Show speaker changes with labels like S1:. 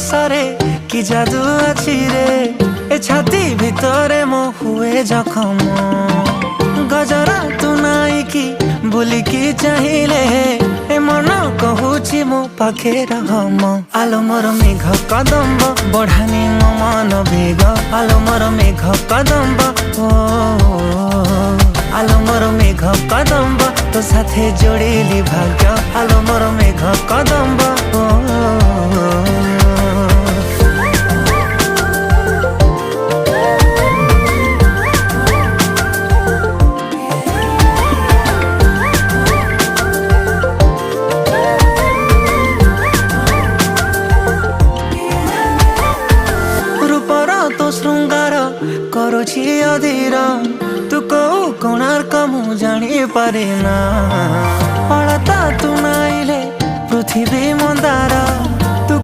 S1: हसरे कि जादू अच्छी रे ए छाती भितरे मो हुए जखम गजरा तू नाई कि बुलिकी चाहिए ए मन कहूची मो पाखे रहम आलो मोर मेघ कदम्ब बढ़ानी मो मन बेग आलो मोर मेघ कदम्ब ओ आलो मोर मेघ कदम्ब तो साथे जोड़िली भाग्य आलो मोर मेघ कदम्ब तो श्रृंगार करुछि अधीर तू कौ कोणार्क मु जानी पारे ना अलता तू नाइले पृथ्वी मंदार